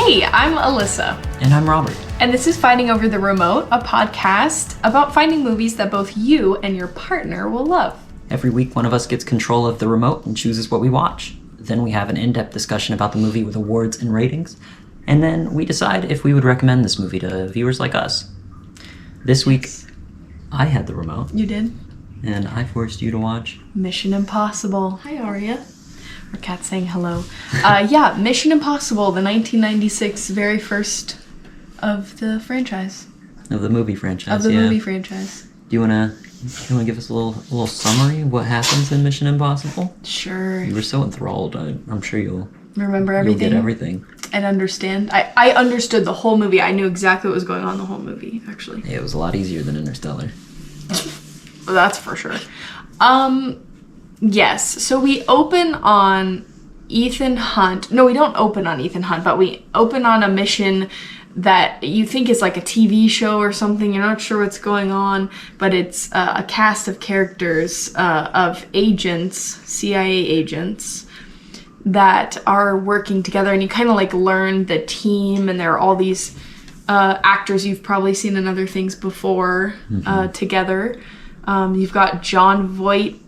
Hey, I'm Elissa. And I'm Robert. And this is Fighting Over the Remote, a podcast about finding movies that both you and your partner will love. Every week, one of us gets control of the remote and chooses what we watch. Then we have an in-depth discussion about the movie with awards and ratings. And then we decide if we would recommend this movie to viewers like us. This week, I had the remote. You did? And I forced you to watch Mission Impossible. Hi, Aria. Our cat's saying hello. Mission Impossible, the 1996 very first of the franchise. Of the movie franchise, Of the movie franchise. Do you wanna give us a little summary of what happens in Mission Impossible? Sure. You were so enthralled. I'm sure you'll remember everything. You'll get everything. And understand. I understood the whole movie. I knew exactly what was going on the whole movie, actually. Yeah, it was a lot easier than Interstellar. That's for sure. Yes, so we open on Ethan Hunt. No, we don't open on Ethan Hunt, but we open on a mission that you think is like a TV show or something. You're not sure what's going on, but it's a cast of characters of agents, CIA agents, that are working together, and you kind of like learn the team, and there are all these actors you've probably seen in other things before together. You've got Jon Voight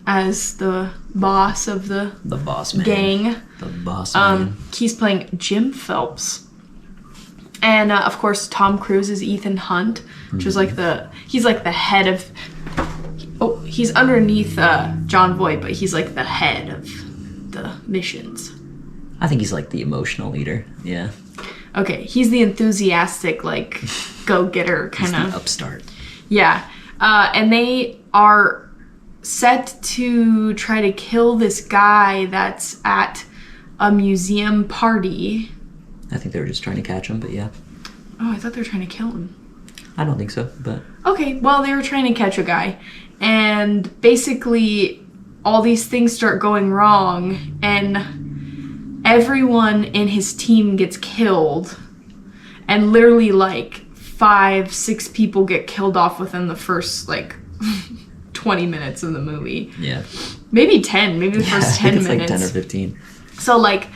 as the boss of the boss man. Gang. The boss man. He's playing Jim Phelps. And of course Tom Cruise is Ethan Hunt, which is like he's like the head of, he's underneath Jon Voight, but he's like the head of the missions. I think he's like the emotional leader. Yeah. Okay, he's the enthusiastic, like, go-getter kind of. He's the upstart. Yeah. And they are set to try to kill this guy that's at a museum party. I think they were just trying to catch him, but yeah. Oh, I thought they were trying to kill him. I don't think so, but... Okay, well, they were trying to catch a guy. And basically, all these things start going wrong, and everyone in his team gets killed. And literally, like, 5-6 people get killed off within the first, like... 20 minutes of the movie. Yeah. Maybe 10. Maybe the first 10 minutes. Like 10 or 15. So, like,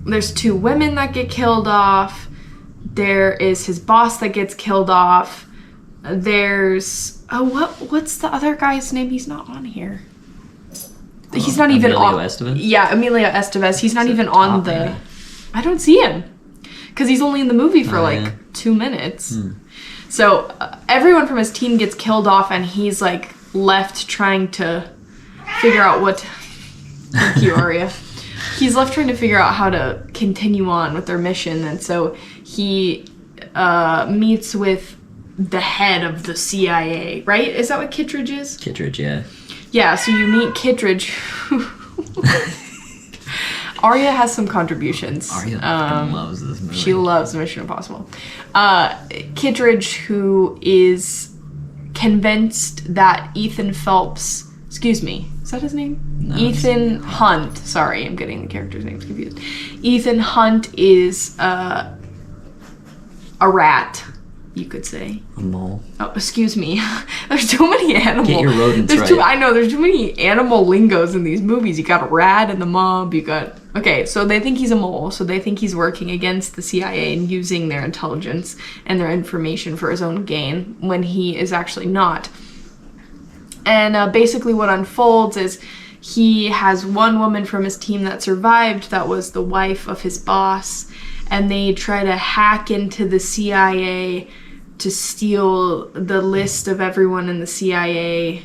there's 2 women that get killed off. There is his boss that gets killed off. There's... what's the other guy's name? He's not on here. He's not even on... Emilio Estevez? Yeah, Emilio Estevez. He's not even on the... Maybe. I don't see him. Because he's only in the movie for, 2 minutes. So everyone from his team gets killed off, and he's like left trying to figure out what. Thank you, Aria. He's left trying to figure out how to continue on with their mission, and so he meets with the head of the CIA. Right? Is that what Kittredge is? Kittredge, yeah. Yeah. So you meet Kittredge. Aria has some contributions. Aria loves this movie. She loves Mission Impossible. Kittredge, who is convinced that Ethan Phelps... Excuse me. Is that his name? No, Ethan Hunt. Sorry, I'm getting the characters' names confused. Ethan Hunt is a rat, you could say. A mole. Oh, excuse me. There's too many animals. Get your rodents right. I know, there's too many animal lingos in these movies. You got a rat in the mob, you got... Okay, so they think he's a mole, so they think he's working against the CIA and using their intelligence and their information for his own gain, when he is actually not. And basically what unfolds is he has one woman from his team that survived, that was the wife of his boss, and they try to hack into the CIA to steal the list of everyone in the CIA.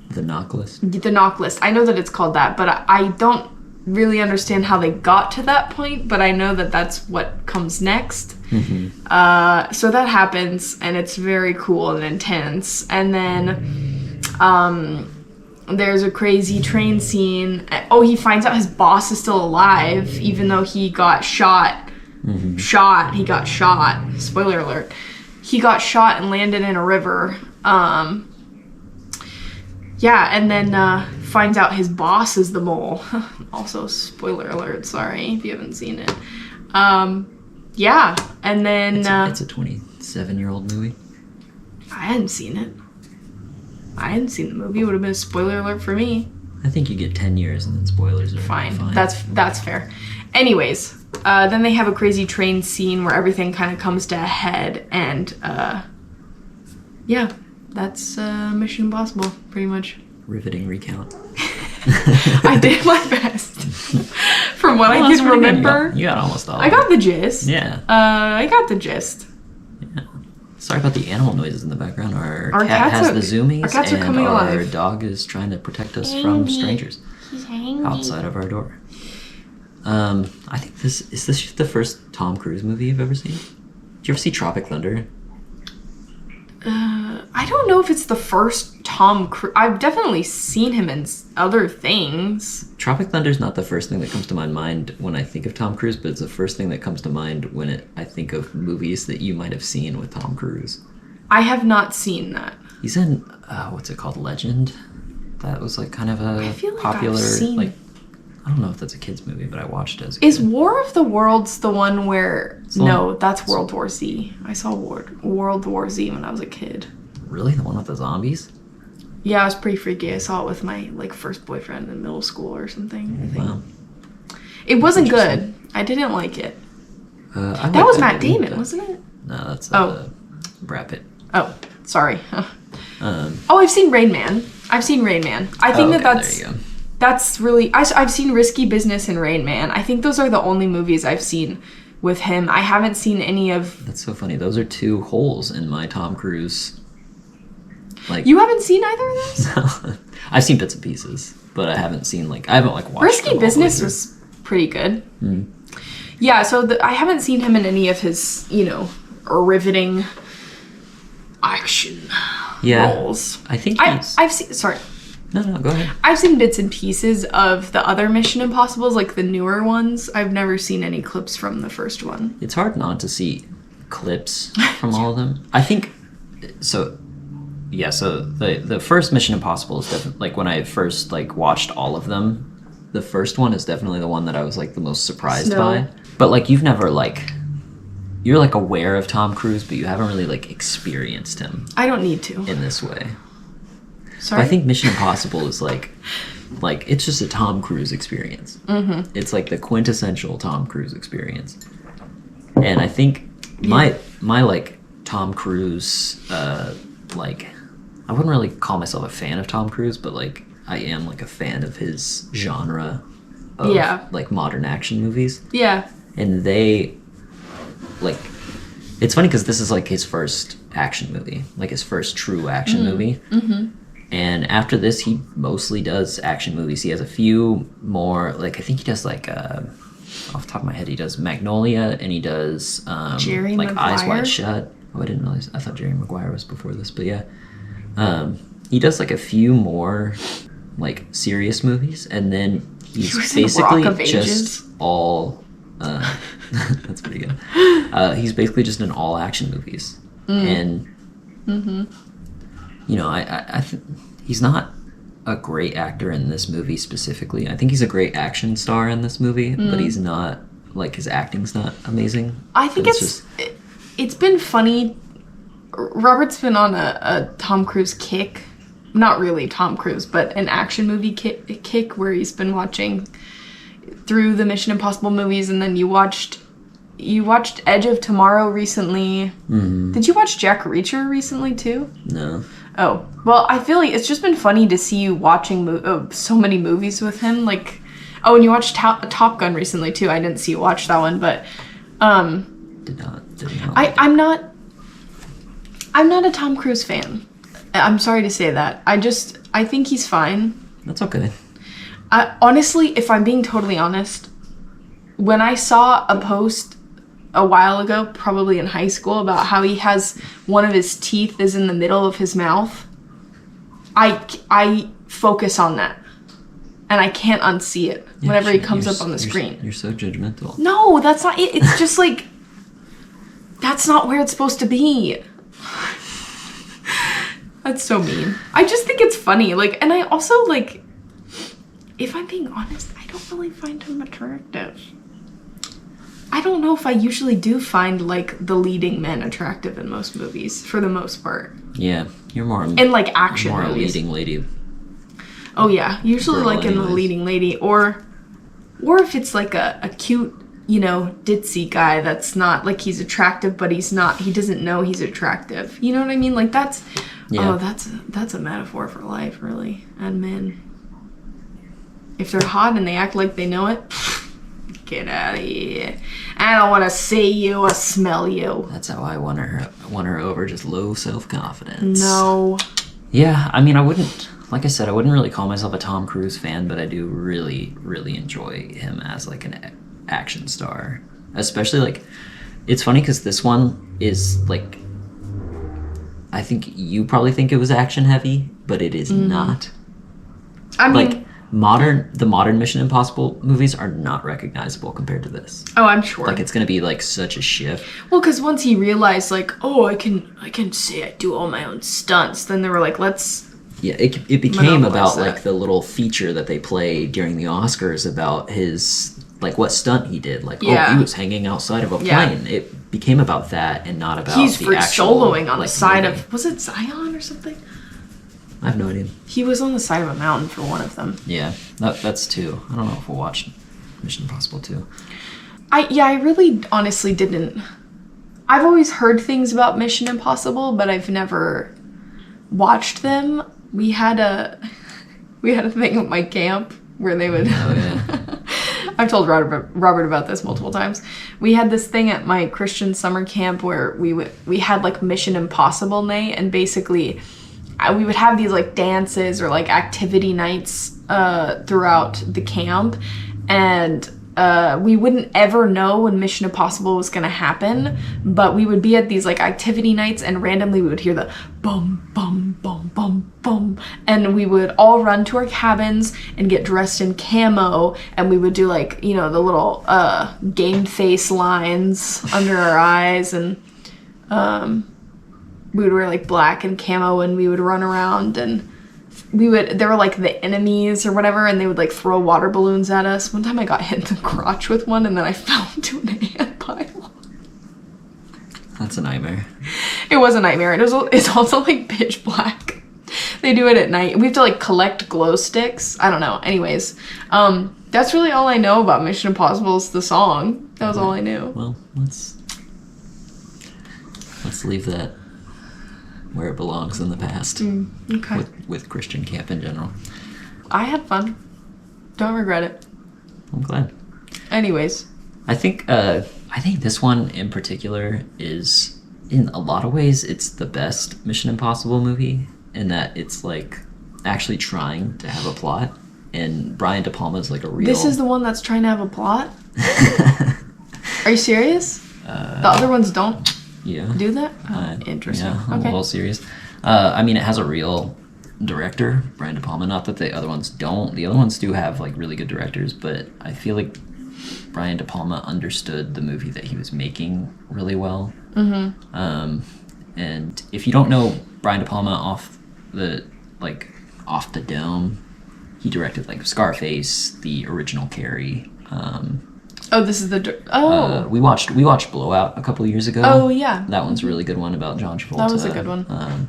The knock list? The knock list. I know that it's called that, but I don't really understand how they got to that point, but I know that that's what comes next. So that happens, and it's very cool and intense. And then there's a crazy train scene. Oh, he finds out his boss is still alive, even though he got shot. He got shot. Spoiler alert. He got shot and landed in a river. And then finds out his boss is the mole. Also, spoiler alert, sorry if you haven't seen it. And then... It's a 27-year-old movie. I hadn't seen it. I hadn't seen the movie. It would have been a spoiler alert for me. I think you get 10 years and then spoilers are Fine. That's fair. Anyways, then they have a crazy train scene where everything kind of comes to a head, and yeah, that's Mission Impossible, pretty much. Riveting recount. I did my best. From what I can remember. You got almost all. I got the gist. Yeah. I got the gist. Yeah. Sorry about the animal noises in the background. Our cat cats has are- the zoomies, our cats are and coming our alive. dog is trying to protect us from strangers outside of our door. I think is this the first Tom Cruise movie you've ever seen? Did you ever see Tropic Thunder? I don't know if it's the first Tom Cruise. I've definitely seen him in other things. Tropic Thunder is not the first thing that comes to my mind when I think of Tom Cruise, but it's the first thing that comes to mind when I think of movies that you might have seen with Tom Cruise. I have not seen that. He's in what's it called, Legend? That was like kind of a feel like popular I've seen- like. I don't know if that's a kid's movie, but I watched it as a kid. Is War of the Worlds the one where... the No, one- that's World War Z. I saw World War Z when I was a kid. Really? The one with the zombies? Yeah, it was pretty freaky. I saw it with my first boyfriend in middle school or something, I think. Wow. It wasn't good. I didn't like it. That was Matt Damon, wasn't it? No, that's Brad Pitt. Oh, sorry. Um, I've seen Rain Man. I think that's... There you go. That's really... I've seen Risky Business and Rain Man. I think those are the only movies I've seen with him. I haven't seen any of... That's so funny. Those are two holes in my Tom Cruise. Like You haven't seen either of those? I've seen bits and pieces, but I haven't seen watched Risky them all Business the way was pretty good. Mm. Yeah, so I haven't seen him in any of his, riveting action roles. I think I've seen... Sorry. No, go ahead. I've seen bits and pieces of the other Mission Impossibles, like the newer ones. I've never seen any clips from the first one. It's hard not to see clips from all of them. I think so. Yeah, so the first Mission Impossible is definitely like when I first watched all of them. The first one is definitely the one that I was the most surprised by. But you've never you're aware of Tom Cruise, but you haven't really experienced him I don't need to. in this way. Sorry. I think Mission Impossible is it's just a Tom Cruise experience. Mm-hmm. It's the quintessential Tom Cruise experience, and I think my Tom Cruise I wouldn't really call myself a fan of Tom Cruise, but I am a fan of his genre of modern action movies. Yeah. And they it's funny because this is his first action movie, his first true action movie. Mm-hmm. And after this, he mostly does action movies. He has a few more, I think he does off the top of my head, he does Magnolia, and he does Jerry Maguire? Eyes Wide Shut. Oh, I didn't realize. I thought Jerry Maguire was before this, but yeah. He does a few more serious movies, and then he's basically just all. That's pretty good. He's basically just in all action movies, and. Mm-hmm. I think he's not a great actor in this movie specifically. I think he's a great action star in this movie, but he's not his acting's not amazing. I think it's been funny. Robert's been on a Tom Cruise kick. Not really Tom Cruise, but an action movie kick where he's been watching through the Mission Impossible movies, and then you watched Edge of Tomorrow recently. Mm-hmm. Did you watch Jack Reacher recently too? No. Oh, well, I feel like it's just been funny to see you watching so many movies with him. And you watched Top Gun recently too. I didn't see you watch that one, but Did not. I'm not a Tom Cruise fan. I'm sorry to say that. I think he's fine. That's okay. Honestly, if I'm being totally honest, when I saw a post a while ago, probably in high school, about how he has one of his teeth is in the middle of his mouth, I focus on that, and I can't unsee it whenever he comes up on the screen. You're so judgmental. No, that's not it. It's just that's not where it's supposed to be. That's so mean. I just think it's funny. And I also if I'm being honest, I don't really find him attractive. I don't know if I usually do find the leading men attractive in most movies, for the most part. Yeah, you're more In action more movies. a leading lady. Oh yeah, usually Girl like in the anyways. leading lady, or if it's like a cute, ditzy guy that's not like he's attractive, but he doesn't know he's attractive. You know what I mean? Like that's Yeah. that's a metaphor for life, really, and men. If they're hot and they act like they know it, get out of here. I don't want to see you or smell you. That's how I won her over, just low self-confidence. No. Yeah, I mean, I wouldn't really call myself a Tom Cruise fan, but I do really, really enjoy him as like an action star. Especially like, it's funny because this one is like, I think you probably think it was action heavy, but it is not. I mean, Like, the modern Mission Impossible movies are not recognizable compared to this. oh, I'm sure. Like, it's gonna be like such a shift. Well, because once he realized, like, oh, I can say I do all my own stunts, then they were like, let's. Yeah, it became Monopolize about that. like the little feature that they play during the Oscars about his like what stunt he did. Like, Yeah. oh, he was hanging outside of a Yeah. plane. It became about that and not about He's the free actual soloing on like, the side movie. of, was it Zion or something? I have no idea. He was on the side of a mountain for one of them. Yeah, that's two. I don't know if we'll watch Mission Impossible 2. I really honestly didn't. I've always heard things about Mission Impossible, but I've never watched them. We had a thing at my camp where they would. Oh yeah. I've told Robert about this multiple times. We had this thing at my Christian summer camp where we had like Mission Impossible night, and basically we would have these like dances or like activity nights throughout the camp, and we wouldn't ever know when Mission Impossible was gonna happen, but we would be at these like activity nights, and randomly we would hear the bum bum bum bum bum, and we would all run to our cabins and get dressed in camo, and we would do like the little game face lines under our eyes, and we would wear like black and camo, and we would run around, and there were like the enemies or whatever, and they would like throw water balloons at us. One time I got hit in the crotch with one, and then I fell into an ant pile. That's a nightmare. It was a nightmare. It's also like pitch black. They do it at night. We have to like collect glow sticks. I don't know. Anyways, that's really all I know about Mission Impossible is the song. That was all I knew. Well, let's leave that where it belongs in the past. Okay. With Christian camp in general. I had fun. Don't regret it. I'm glad. Anyways. I think this one in particular is, in a lot of ways, it's the best Mission Impossible movie in that it's like actually trying to have a plot, and Brian De Palma is like a real. This is the one that's trying to have a plot? Are you serious? The other ones don't Yeah. do that? Oh, interesting. Yeah, I'm a Okay. little serious. I mean, it has a real director, Brian De Palma. Not that the other ones don't. The other ones do have like really good directors, but I feel like Brian De Palma understood the movie that he was making really well. Mm-hmm. And if you don't know Brian De Palma off the dome, he directed like Scarface, the original Carrie. Oh, this is the... We watched Blowout a couple of years ago. Oh, yeah. That one's a really good one about John Travolta. That was a good one.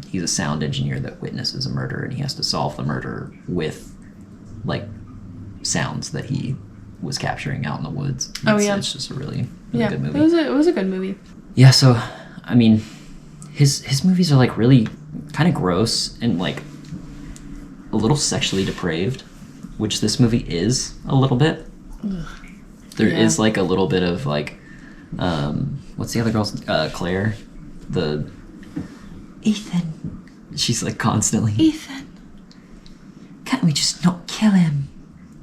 He's a sound engineer that witnesses a murder, and he has to solve the murder with like sounds that he was capturing out in the woods. It's just a really good movie. It was a good movie. Yeah, so I mean, his movies are like really kind of gross and like a little sexually depraved, which this movie is a little bit. Ugh. There is like a little bit of like, what's the other girl's? Claire, the Ethan. She's like constantly. Ethan. Can't we just not kill him?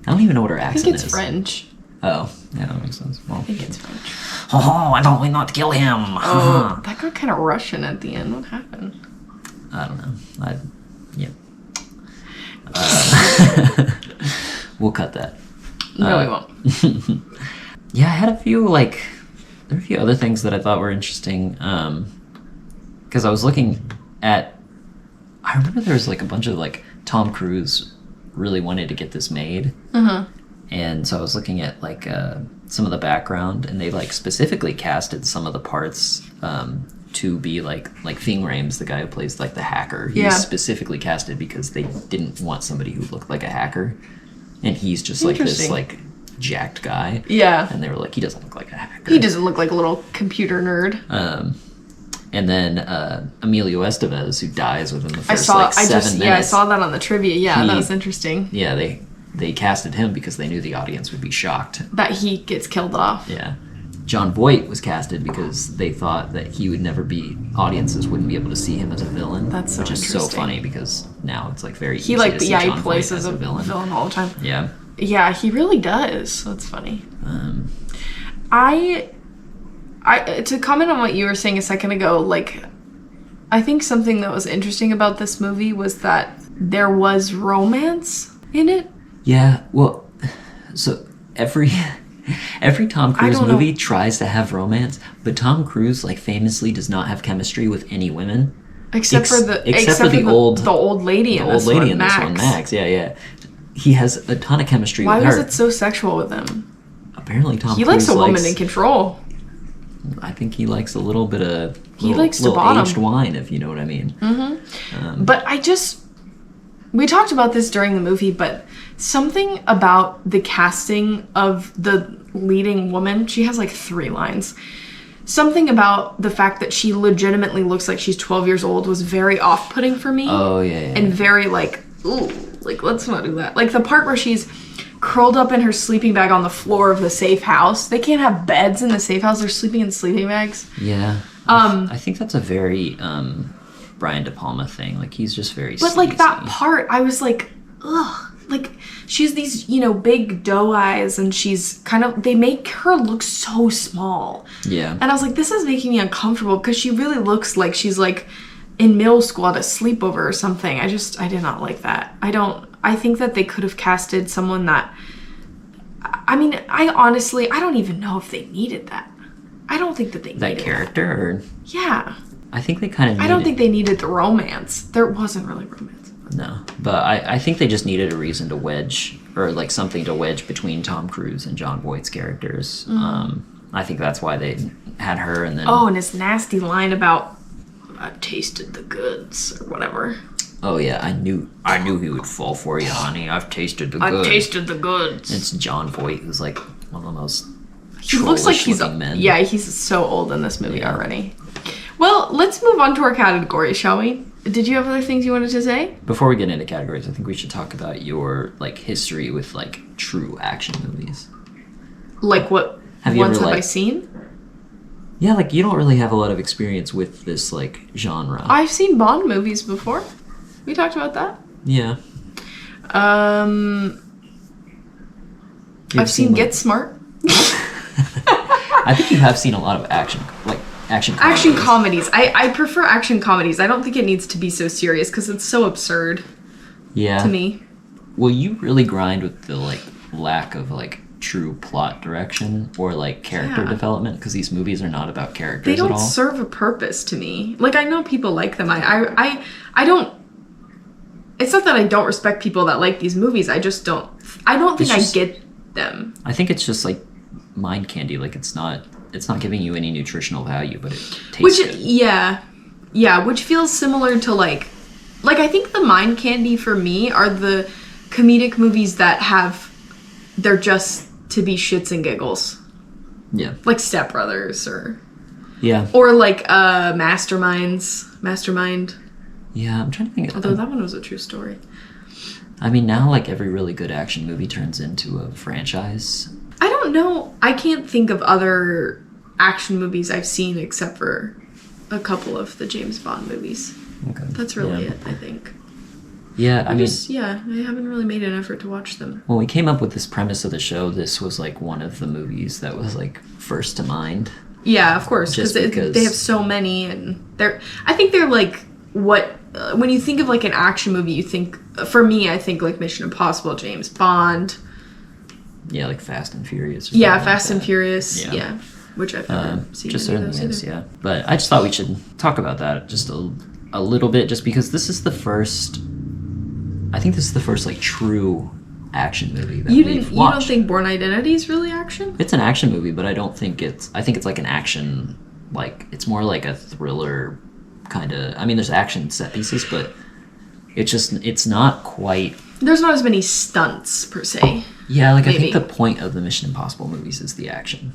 I don't even know what her I accent think it's is. French. Oh, yeah, that makes sense. Well, I think it's French. oh, why don't we not kill him? Oh, that got kind of Russian at the end. What happened? I don't know. Yeah. We'll cut that. No, we won't. Yeah, I had there were a few other things that I thought were interesting. Because I was looking at, I remember there was like a bunch of like Tom Cruise really wanted to get this made. And so I was looking at like some of the background, and they like specifically casted some of the parts to be like Ving Rhames, the guy who plays like the hacker. He's Yeah. specifically casted because they didn't want somebody who looked like a hacker, and he's just like this Interesting. like jacked guy. Yeah. And they were like, he doesn't look like a hacker. He doesn't look like a little computer nerd. And then Emilio Estevez, who dies within the first I 7 minutes. Yeah, I saw that on the trivia. Yeah, that He- was interesting. Yeah, they casted him because they knew the audience would be shocked. That he gets killed off. Yeah. Jon Voight was casted because they thought that he would never be, audiences wouldn't be able to see him as a villain. That's so which is so interesting. funny because now it's like very He easy to see he Jon plays Voight as a villain all the time. Yeah. Yeah, he really does. That's funny. I to comment on what you were saying a second ago, like, I think something that was interesting about this movie was that there was romance in it. Yeah, well, so every Tom Cruise don't know. movie tries to have romance, but Tom Cruise like famously does not have chemistry with any women. Except for the old lady in this one, Max. Yeah. He has a ton of chemistry Why with was her. it so sexual with him? Apparently Tom He Cruise likes a woman in control. I think he likes a little bit of likes to little bottom. aged wine, if you know what I mean. But we talked about this during the movie, but something about the casting of the leading woman, she has like 3 lines. Something about the fact that she legitimately looks like she's 12 years old was very off-putting for me. Oh yeah. And very like, ooh, like let's not do that. Like the part where she's curled up in her sleeping bag on the floor of the safe house. They can't have beds in the safe house. They're sleeping in sleeping bags. Yeah. I think that's a very Brian De Palma thing. Like he's just very But like that sleazy. part, I was like, ugh. Like she has these, big doe eyes, and she's kind of, they make her look so small. Yeah. And I was like, this is making me uncomfortable because she really looks like she's like in middle school at a sleepover or something. I did not like that. I think that they could have casted someone that, I mean, I don't even know if they needed that. I don't think that they needed that character, or Yeah. I think they kind of. I don't think they needed the romance. There wasn't really romance. No, but I think they just needed a reason to wedge, or like something to wedge between Tom Cruise and Jon Voight's characters. I think that's why they had her, and then Oh, and his nasty line about I've tasted the goods or whatever. oh yeah, I knew he would fall for you, honey. I've tasted the I've goods. tasted the goods. It's Jon Voight, who's like one of the most. He looks like trollish-looking men. Yeah, he's so old in this movie Yeah. already. Well, let's move on to our category, shall we? Did you have other things you wanted to say? Before we get into categories, I think we should talk about your like history with like true action movies. Like what Have you ones ever, have I like- seen? Yeah, like you don't really have a lot of experience with this like genre. I've seen Bond movies before. We talked about that. Yeah. I've seen Get Smart. I think you have seen a lot of action comedies. Action comedies. I prefer action comedies. I don't think it needs to be so serious because it's so absurd Yeah. to me. Well, you really grind with the like lack of like true plot direction or like character Yeah. development because these movies are not about They characters at don't all. serve a purpose to me. Like I know people like them. I don't. It's not that I don't respect people that like these movies. I just don't. I don't think It's just- I get them. I think it's just like mind candy. Like it's not giving you any nutritional value, but it tastes good. Yeah, which feels similar to like I think the mind candy for me are the comedic movies that they're just to be shits and giggles, Yeah. like Step Brothers or Yeah. like Mastermind. Yeah, I'm trying to think. Although that one was a true story. I mean, now like every really good action movie turns into a franchise. I don't know. I can't think of other action movies I've seen except for a couple of the James Bond movies. Okay. That's really Yeah. it, I think. Yeah, I mean, I haven't really made an effort to watch them. when we came up with this premise of the show, this was like one of the movies that was like first to mind. Yeah, of course, Just because because- they have so many, and I think they're like what when you think of like an action movie, you think for me, I think like Mission Impossible, James Bond, Yeah, like Fast and Furious. Or yeah, something like Fast and that. Furious, Yeah. yeah, which I've never seen. Just any of certainly those is, either. yeah. But I just thought we should talk about that just a little bit, just because this is the first. I think this is the first like true action movie that You we've don't watched. think Born Identity is really action? It's an action movie, but I don't think it's. I think it's like an action like it's more like a thriller kind of. I mean, there's action set pieces, but it's not quite. There's not as many stunts per se. Yeah, like maybe. I think the point of the Mission Impossible movies is the action,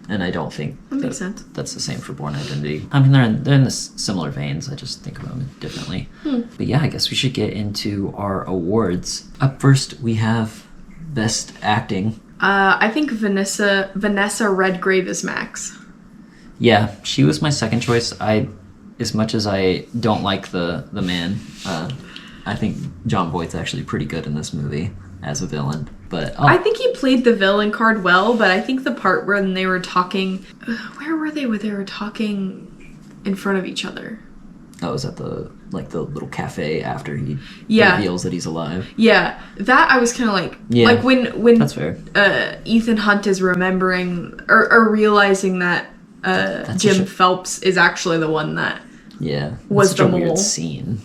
and I don't think That makes sense. that's the same for Bourne Identity. I mean, they're in this similar veins. I just think of them differently. But yeah, I guess we should get into our awards. Up first, we have Best Acting. I think Vanessa Redgrave is Max. Yeah, she was my second choice. As much as I don't like the man, I think Jon Voight's actually pretty good in this movie as a villain. But I think he played the villain card well, but I think the part when they were talking, where were they? Where they were talking in front of each other. I was at the little cafe after he reveals that he's alive. Yeah, that I was kind of like, like when that's fair. Ethan Hunt is remembering or realizing that Jim Phelps is actually the one that was such the a mole. weird scene.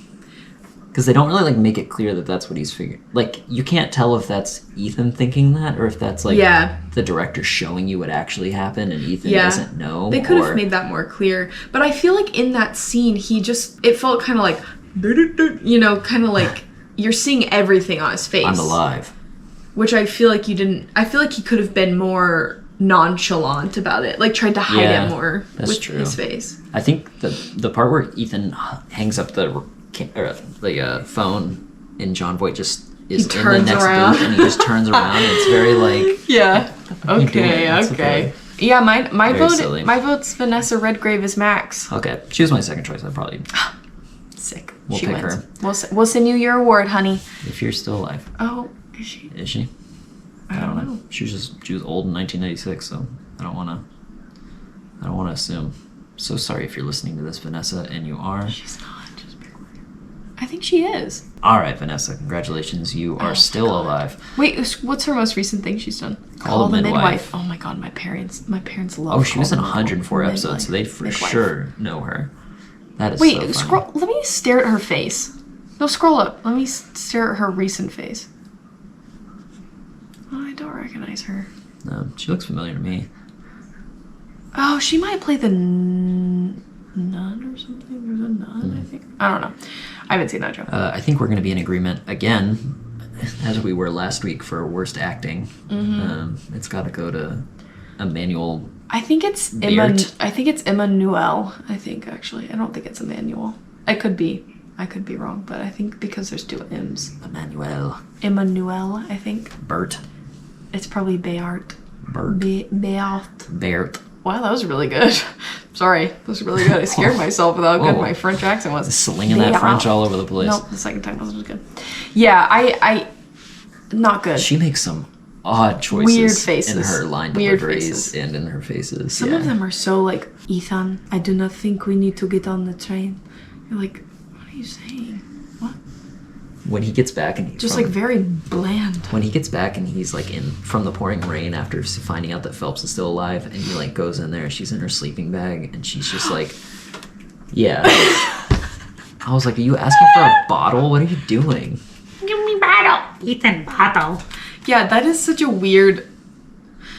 Because they don't really like make it clear that that's what he's figuring. Like you can't tell if that's Ethan thinking that or if that's like the director showing you what actually happened and Ethan doesn't know. They could have made that more clear. But I feel like in that scene, it felt kind of like, kind of like you're seeing everything on his face. I'm alive. Which I feel like you didn't. I feel like he could have been more nonchalant about it, like tried to hide it more with his face. I think the part where Ethan hangs up the phone and Jon Voight just is in the next booth and he just turns around and it's very like okay. Yeah, my vote's Vanessa Redgrave as Max. Okay, she was my second choice. I'd probably sick. We'll pick her. We'll send you your award, honey. If you're still alive. Oh, is she? Is she? I don't know. She was old in 1996, so I don't want to assume. So sorry if you're listening to this, Vanessa, and you are. She's not. I think she is. All right, Vanessa, congratulations. You are still alive. Wait, what's her most recent thing she's done? Call the Midwife. Oh my god, my parents love. Oh, she was in 104 episodes, so they for sure know her. That is so funny. Scroll. Let me stare at her face. No, scroll up. Let me stare at her recent face. Oh, I don't recognize her. No, she looks familiar to me. Oh, she might play the nun or something. There's a nun, I think. I don't know. I haven't seen that show. I think we're going to be in agreement again, as we were last week for worst acting. It's got to go to Emmanuel. I think it's Emmanuel. I think actually. I don't think it's Emmanuel. I could be wrong, but I think because there's two M's. Emmanuel, I think. Bert. It's probably Beart. Beart. Wow, that was really good. Sorry, that was really good. I scared myself with how good my French accent was. Slinging that French all over the place. Nope, the second time wasn't good. Yeah, I not good. She makes some odd choices. Weird faces. In her line deliveries and in her faces. Some of them are so like, Ethan, I do not think we need to get on the train. You're like, what are you saying? What? When he gets back and he's just like very bland. When he gets back and he's like from the pouring rain after finding out that Phelps is still alive, and he like goes in there and she's in her sleeping bag and she's just like, yeah. I was like, are you asking for a bottle? What are you doing? Give me bottle, Ethan, bottle. Yeah, that is such a weird.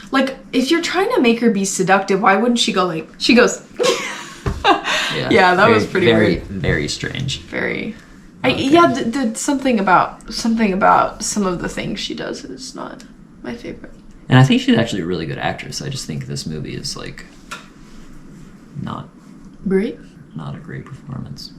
Like, if you're trying to make her be seductive, why wouldn't she go like? She goes. Yeah, that was pretty weird. Very strange. Very. Okay. Something about some of the things she does is not my favorite. And I think she's actually a really good actress. I just think this movie is like not great. Not a great performance.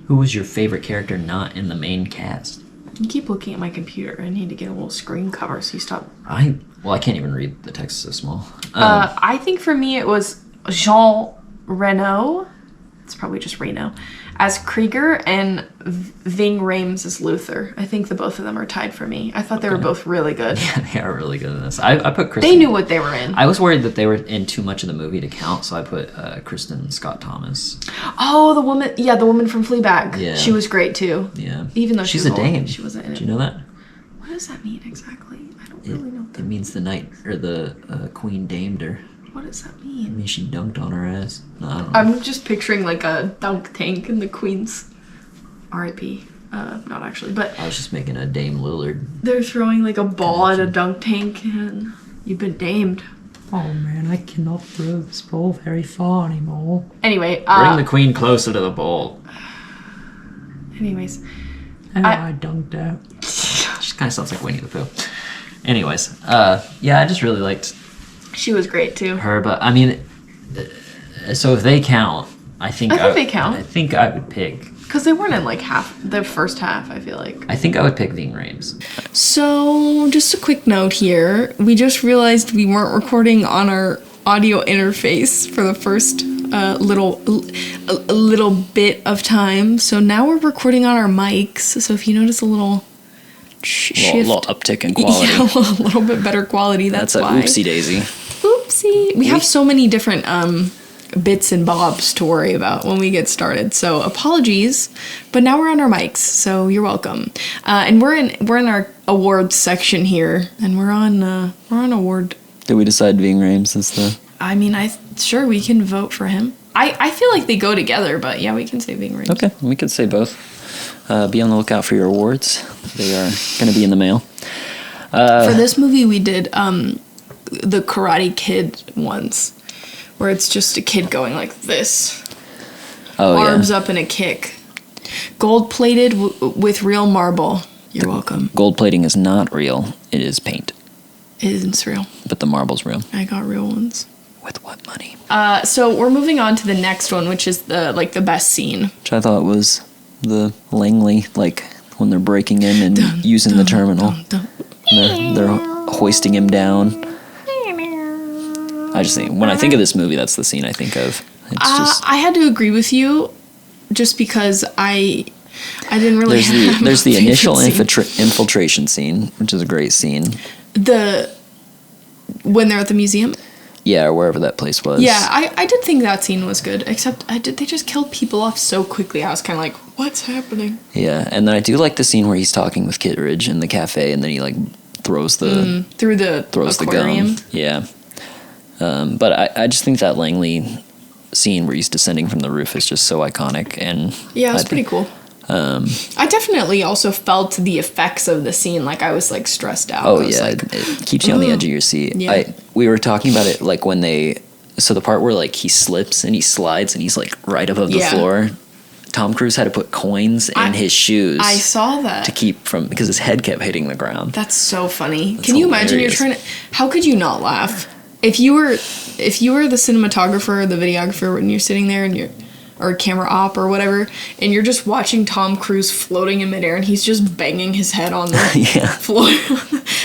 Who was your favorite character not in the main cast? You keep looking at my computer. I need to get a little screen cover so you stop. I can't even read the text so small. I think for me it was Jean Reno. It's probably just Reno as Krieger and Ving Rhames as Luther. I think the both of them are tied for me. I thought they were both really good. Yeah, they are really good in this. I put Kristen. They knew what they were in. I was worried that they were in too much of the movie to count, so I put Kristen Scott Thomas. Oh, the woman from Fleabag. Yeah. She was great too. Yeah. Even though she's a dame. She wasn't in it. Do you know that? What does that mean exactly? I don't really know. It means the knight or the queen damed her. What does that mean? I mean, she dunked on her ass. No, I don't know. I'm just picturing like a dunk tank in the Queen's R.I.P. Not actually, but I was just making a Dame Lillard. They're throwing like a ball at a dunk tank, and you've been damed. Oh man, I cannot throw this ball very far anymore. Anyway, Bring the queen closer to the bowl. anyways. Oh, I dunked out. She kind of sounds like Winnie the Pooh. Anyways, yeah, I just really liked She was great too. her, but I mean, so if they count, I think they count. I think I would pick. Because they weren't in like the first half, I feel like. I think I would pick Ving Rhames. So, just a quick note here. We just realized we weren't recording on our audio interface for the first little bit of time. So now we're recording on our mics. So if you notice a little shift, Little uptick in quality. yeah, a little bit better quality. That's a why. oopsie daisy. Oopsie. We have so many different bits and bobs to worry about when we get started. So apologies, but now we're on our mics, so you're welcome. And we're in our awards section here, and we're on award. Did we decide Ving Rhames is the? I mean, sure we can vote for him. I feel like they go together, but yeah, we can say Ving Rhames. Okay, we could say both. Be on the lookout for your awards. They are going to be in the mail. For this movie, we did the Karate Kid ones, where it's just a kid going like this, arms up in a kick, gold plated with real marble. You're welcome. Gold plating is not real. It is paint. It isn't real. But the marble's real. I got real ones. With what money? So we're moving on to the next one, which is the best scene. Which I thought was the Langley, like when they're breaking in and using the terminal. They're hoisting him down. I just think when I think of this movie, that's the scene I think of. It's just I had to agree with you, just because I didn't really. There's the initial scene. infiltration scene, which is a great scene. When they're at the museum. Yeah, or wherever that place was. Yeah, I did think that scene was good, except they just killed people off so quickly. I was kind of like, what's happening? Yeah, and then I do like the scene where he's talking with Kittredge in the cafe, and then he like throws the aquarium. The gum. Yeah. But I just think that Langley scene where he's descending from the roof is just so iconic, and yeah, it's pretty cool. I definitely also felt the effects of the scene. Like I was like stressed out. Oh yeah, like, it keeps you on the edge of your seat. Yeah. We were talking about it like when so the part where like he slips and he slides and he's like right above the floor. Tom Cruise had to put coins in his shoes. I saw that to keep because his head kept hitting the ground. That's so funny. Can you imagine you're trying to? How could you not laugh? If you were the cinematographer or the videographer when you're sitting there and or camera op or whatever, and you're just watching Tom Cruise floating in midair and he's just banging his head on the floor.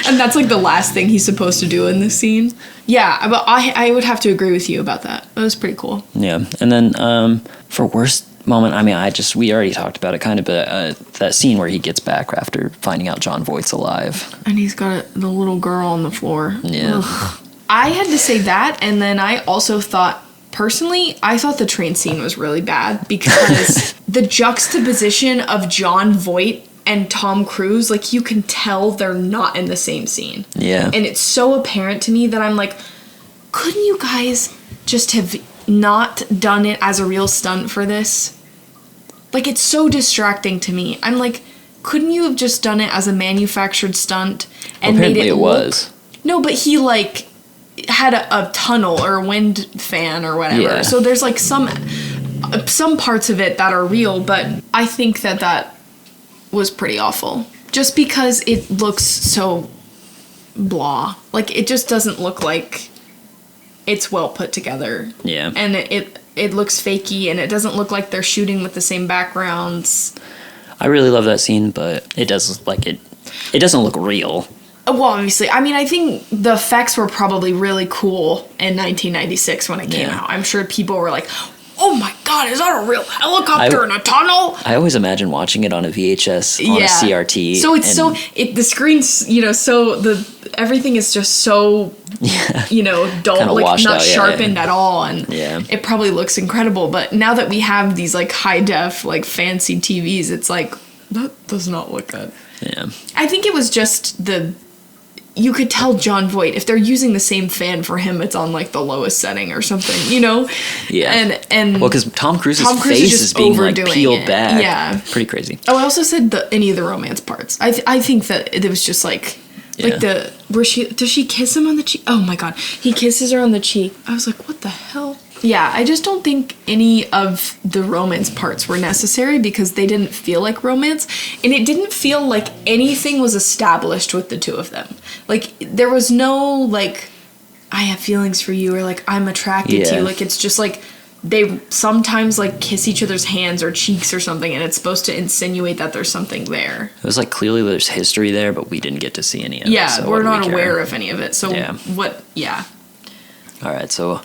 And that's like the last thing he's supposed to do in this scene. Yeah, but I would have to agree with you about that. It was pretty cool. Yeah, and then for worst moment, I mean, we already talked about it kind of, but that scene where he gets back after finding out Jon Voight's alive. And he's got the little girl on the floor. Yeah. Ugh. I had to say that, and then I also thought, personally, I thought the train scene was really bad because the juxtaposition of Jon Voight and Tom Cruise, like you can tell they're not in the same scene. Yeah. And it's so apparent to me that I'm like, couldn't you guys just have not done it as a real stunt for this? Like, it's so distracting to me. I'm like, couldn't you have just done it as a manufactured stunt and made it was. No, but he like had a tunnel or a wind fan or whatever. Yeah. So there's like some parts of it that are real, but I think that was pretty awful. Just because it looks so blah. Like it just doesn't look like it's well put together. Yeah. And it looks fakey and it doesn't look like they're shooting with the same backgrounds. I really love that scene, but it does like it doesn't look real. Well, obviously. I mean, I think the effects were probably really cool in 1996 when it came out. I'm sure people were like, oh my God, is that a real helicopter in a tunnel? I always imagine watching it on a VHS on a CRT. So it's the screen's, so everything is just so, dull, like not sharpened at all. And it probably looks incredible. But now that we have these like high def, like fancy TVs, it's like, that does not look good. Yeah. I think it was just you could tell Jon Voight, if they're using the same fan for him, it's on like the lowest setting or something, Yeah. And well, because Tom Cruise's face is being like peeled back. Yeah. Pretty crazy. Oh, I also said any of the romance parts. I think that it was just like Yeah. Like does she kiss him on the cheek? Oh my god. He kisses her on the cheek. I was like, what the hell? Yeah, I just don't think any of the romance parts were necessary because they didn't feel like romance. And it didn't feel like anything was established with the two of them. Like, there was no, like, I have feelings for you or, like, I'm attracted to you. Like, it's just, like, they sometimes, like, kiss each other's hands or cheeks or something, and it's supposed to insinuate that there's something there. It was like clearly there's history there, but we didn't get to see any of it. Yeah, so we're not aware of any of it. So, Yeah. All right, so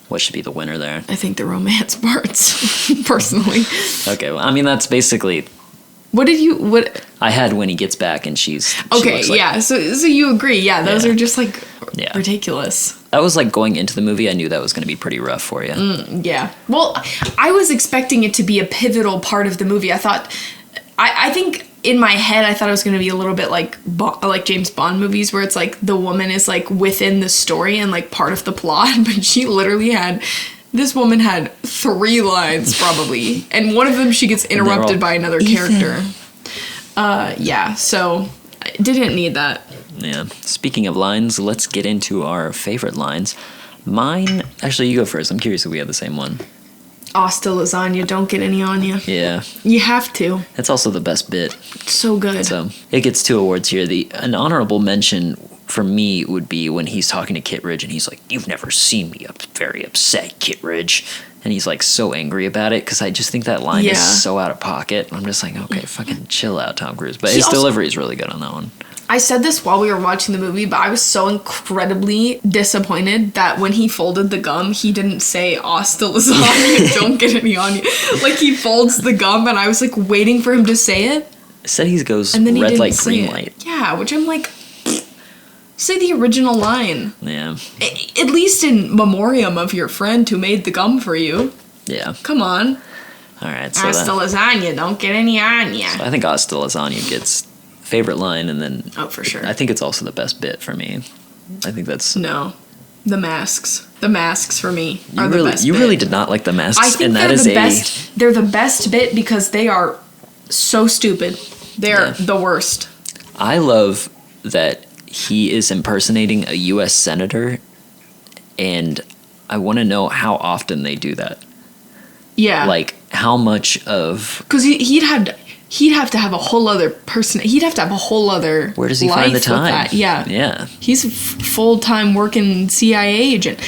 what should be the winner there? I think the romance parts, personally. Okay, well, I mean, that's basically... What I had when he gets back and she okay, looks like, yeah, so you agree. Yeah, those are just, like, ridiculous. That was like going into the movie, I knew that was going to be pretty rough for you. Yeah. Well, I was expecting it to be a pivotal part of the movie. I thought... I think in my head, I thought it was going to be a little bit like James Bond movies where it's like the woman is like within the story and like part of the plot, but she literally this woman had 3 lines probably, and one of them she gets interrupted by another character. Yeah, so I didn't need that. Yeah. Speaking of lines, let's get into our favorite lines. Mine, actually, you go first. I'm curious if we have the same one. Hasta Lasagna, don't get any on you. Yeah. You have to. That's also the best bit. So good. So it gets 2 awards here. An honorable mention for me would be when he's talking to Kittredge and he's like, "You've never seen me very upset, Kittredge." And he's like so angry about it because I just think that line is so out of pocket. I'm just like, okay, fucking chill out, Tom Cruise. But his delivery is really good on that one. I said this while we were watching the movie, but I was so incredibly disappointed that when he folded the gum, he didn't say "Hasta Lasagna, don't get any on you." Like, he folds the gum, and I was like waiting for him to say it. It said he goes and then he red didn't light, say green it. light. Yeah, which I'm like, say the original line. Yeah. At least in memoriam of your friend who made the gum for you. Yeah. Come on. All right. So Hasta Lasagna, don't get any on ya. I think Hasta Lasagna gets favorite line, and then for sure. I think it's also the best bit for me. I think that's no. The masks. The masks for me are the best. You bit. really did not like the masks, I think and that they're is the best. They're the best bit because they are so stupid. They're the worst. I love that he is impersonating a U.S. senator, and I want to know how often they do that. Yeah. Like, how much of... Because he'd have to have a whole other person. He'd have to have a whole other Where does he life find the with time? that. Yeah. Yeah. He's a full-time working CIA agent.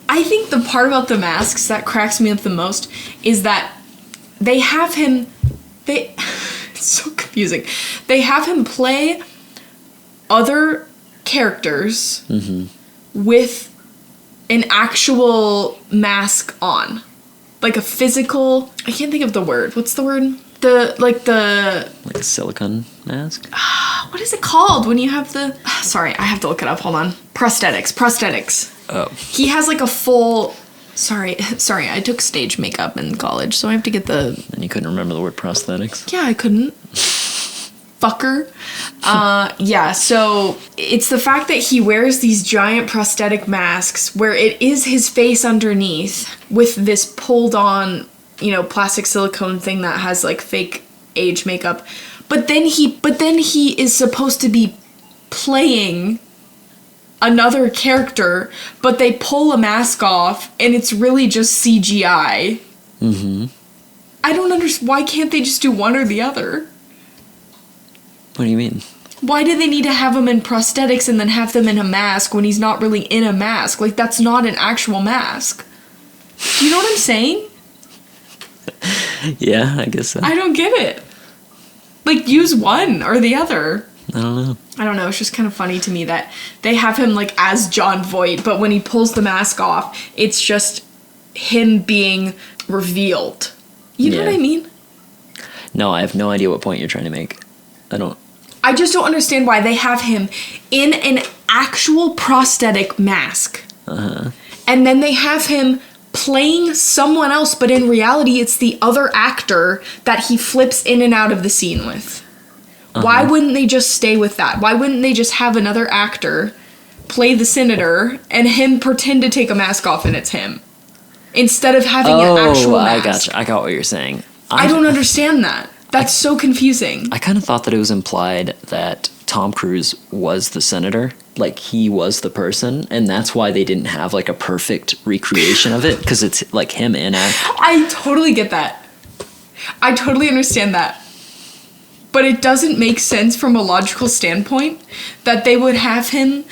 I think the part about the masks that cracks me up the most is that they have him... It's so confusing. They have him play other characters with an actual mask on. Like a physical... I can't think of the word. What's the word? Like a silicone mask? What is it called when you have the... Sorry, I have to look it up. Hold on. Prosthetics. Oh. He has like a full... Sorry, I took stage makeup in college, so I have to get the... And you couldn't remember the word prosthetics? Yeah, I couldn't. Fucker. Yeah, so it's the fact that he wears these giant prosthetic masks where it is his face underneath with this pulled on, plastic silicone thing that has like fake age makeup. But then he is supposed to be playing another character, but they pull a mask off and it's really just CGI. I don't understand. Why can't they just do one or the other? What do you mean? Why do they need to have him in prosthetics and then have them in a mask when he's not really in a mask? Like, that's not an actual mask. Do you know what I'm saying? Yeah, I guess so. I don't get it. Like, use one or the other. I don't know. I don't know. It's just kind of funny to me that they have him, like, as Jon Voight, but when he pulls the mask off, it's just him being revealed. You know what I mean? No, I have no idea what point you're trying to make. I just don't understand why they have him in an actual prosthetic mask. And then they have him playing someone else, but in reality it's the other actor that he flips in and out of the scene with. Why wouldn't they just stay with that? Why wouldn't they just have another actor play the senator and him pretend to take a mask off and it's him? Instead of having an actual mask. I gotcha. I got what you're saying. I don't understand that. That's so confusing. I kind of thought that it was implied that Tom Cruise was the senator. Like, he was the person, and that's why they didn't have, like, a perfect recreation of it, because it's, like, him in it. I totally get that. I totally understand that. But it doesn't make sense from a logical standpoint that they would have him